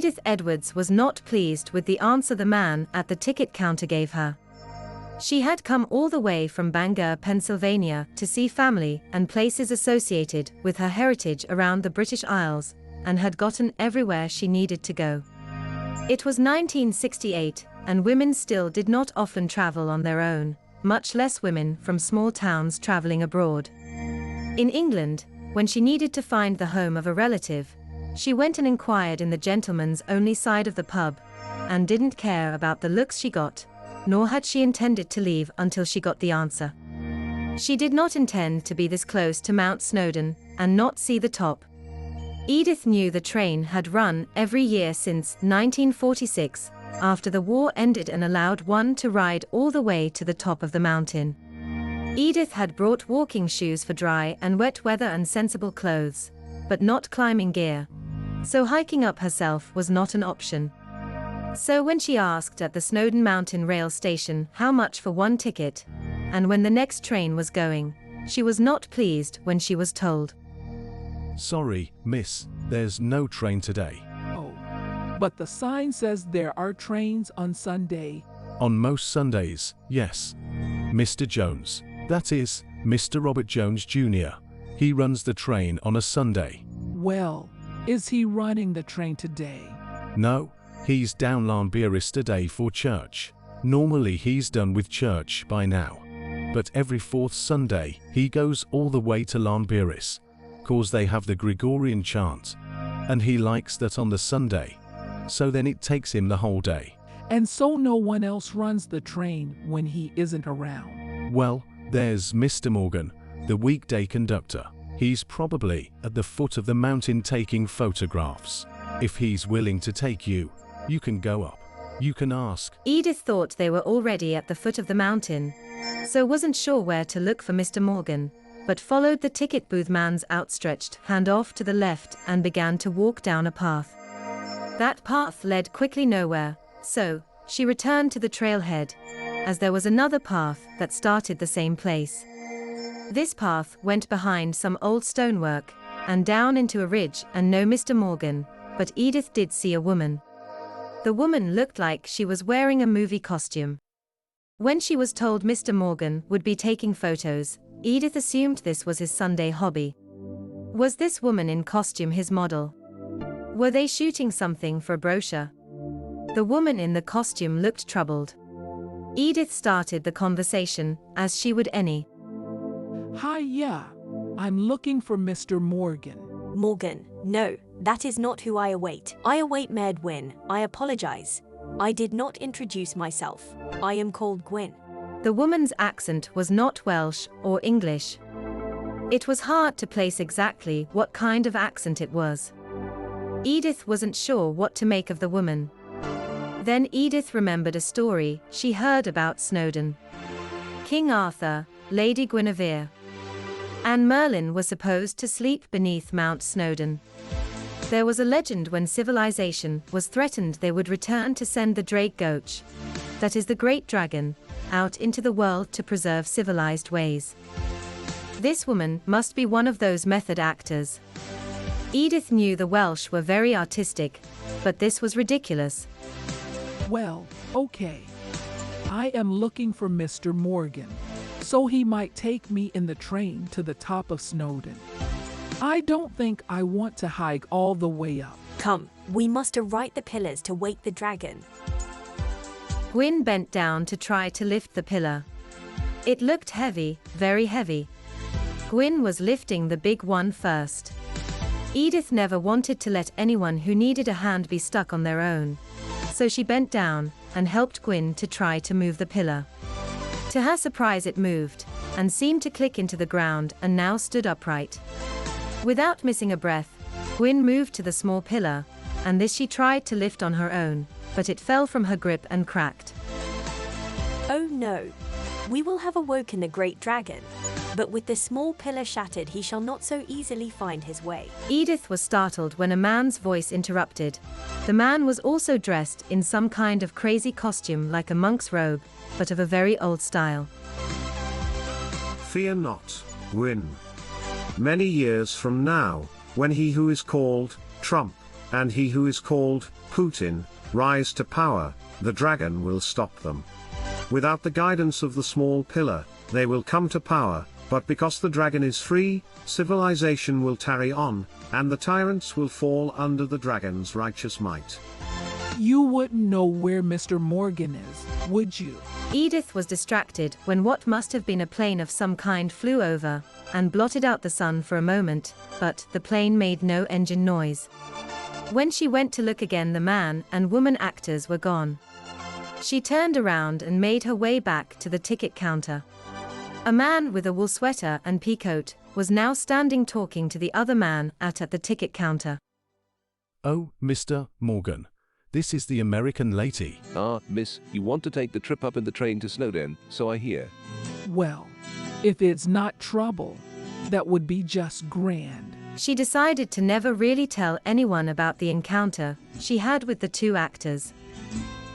Edith Edwards was not pleased with the answer the man at the ticket counter gave her. She had come all the way from Bangor, Pennsylvania, to see family and places associated with her heritage around the British Isles, and had gotten everywhere she needed to go. It was 1968, and women still did not often travel on their own, much less women from small towns traveling abroad. In England, when she needed to find the home of a relative, she went and inquired in the gentleman's only side of the pub, and didn't care about the looks she got, nor had she intended to leave until she got the answer. She did not intend to be this close to Mount Snowdon, and not see the top. Edith knew the train had run every year since 1946, after the war ended and allowed one to ride all the way to the top of the mountain. Edith had brought walking shoes for dry and wet weather and sensible clothes, but not climbing gear, so hiking up herself was not an option. So when she asked at the Snowdon Mountain Rail Station how much for one ticket, and when the next train was going, she was not pleased when she was told, "Sorry, miss, there's no train today." Oh, but the sign says there are trains on Sunday. On most Sundays, yes. Mr. Jones, that is, Mr. Robert Jones Jr., he runs the train on a Sunday. Well, is he running the train today? No, he's down Llanberis today for church. Normally he's done with church by now. But every fourth Sunday, he goes all the way to Llanberis, 'cause they have the Gregorian chant, and he likes that on the Sunday, so then it takes him the whole day. And so no one else runs the train when he isn't around? Well, there's Mr. Morgan, the weekday conductor. He's probably at the foot of the mountain taking photographs. If he's willing to take you, you can go up. You can ask. Edith thought they were already at the foot of the mountain, so wasn't sure where to look for Mr. Morgan, but followed the ticket booth man's outstretched hand off to the left and began to walk down a path. That path led quickly nowhere, so she returned to the trailhead, as there was another path that started the same place. This path went behind some old stonework, and down into a ridge, and no Mr. Morgan, but Edith did see a woman. The woman looked like she was wearing a movie costume. When she was told Mr. Morgan would be taking photos, Edith assumed this was his Sunday hobby. Was this woman in costume his model? Were they shooting something for a brochure? The woman in the costume looked troubled. Edith started the conversation, as she would any. Hi, yeah. I'm looking for Mr. Morgan. Morgan, no, that is not who I await. I await Mayor Gwyn. I apologize. I did not introduce myself. I am called Gwyn. The woman's accent was not Welsh or English. It was hard to place exactly what kind of accent it was. Edith wasn't sure what to make of the woman. Then Edith remembered a story she heard about Snowdon. King Arthur, Lady Guinevere, and Merlin were supposed to sleep beneath Mount Snowdon. There was a legend when civilization was threatened they would return to send the Drake Goach, that is the great dragon, out into the world to preserve civilized ways. This woman must be one of those method actors. Edith knew the Welsh were very artistic, but this was ridiculous. Well, okay. I am looking for Mr. Morgan, so he might take me in the train to the top of Snowdon. I don't think I want to hike all the way up. Come, we must right the pillars to wake the dragon. Gwyn bent down to try to lift the pillar. It looked heavy, very heavy. Gwyn was lifting the big one first. Edith never wanted to let anyone who needed a hand be stuck on their own, so she bent down and helped Gwyn to try to move the pillar. To her surprise, it moved and seemed to click into the ground and now stood upright. Without missing a breath, Gwyn moved to the small pillar, and this she tried to lift on her own, but it fell from her grip and cracked. Oh no! We will have awoken the great dragon, but with the small pillar shattered he shall not so easily find his way. Edith was startled when a man's voice interrupted. The man was also dressed in some kind of crazy costume like a monk's robe, but of a very old style. Fear not, Gwyn. Many years from now, when he who is called Trump and he who is called Putin rise to power, the dragon will stop them. Without the guidance of the small pillar, they will come to power, but because the dragon is free, civilization will tarry on, and the tyrants will fall under the dragon's righteous might. You wouldn't know where Mr. Morgan is, would you? Edith was distracted when what must have been a plane of some kind flew over and blotted out the sun for a moment, but the plane made no engine noise. When she went to look again, the man and woman actors were gone. She turned around and made her way back to the ticket counter. A man with a wool sweater and peacoat was now standing talking to the other man at the ticket counter. "Oh, Mr. Morgan. This is the American lady." Ah, miss, you want to take the trip up in the train to Snowden, so I hear. Well, if it's not trouble, that would be just grand. She decided to never really tell anyone about the encounter she had with the two actors.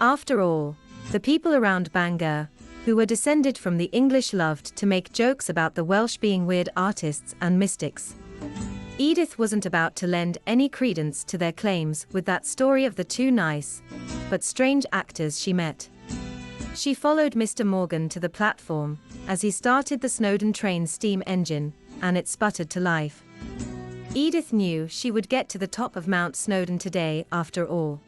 After all, the people around Bangor, who were descended from the English, loved to make jokes about the Welsh being weird artists and mystics. Edith wasn't about to lend any credence to their claims with that story of the two nice, but strange actors she met. She followed Mr. Morgan to the platform as he started the Snowdon train's steam engine, and it sputtered to life. Edith knew she would get to the top of Mount Snowdon today after all.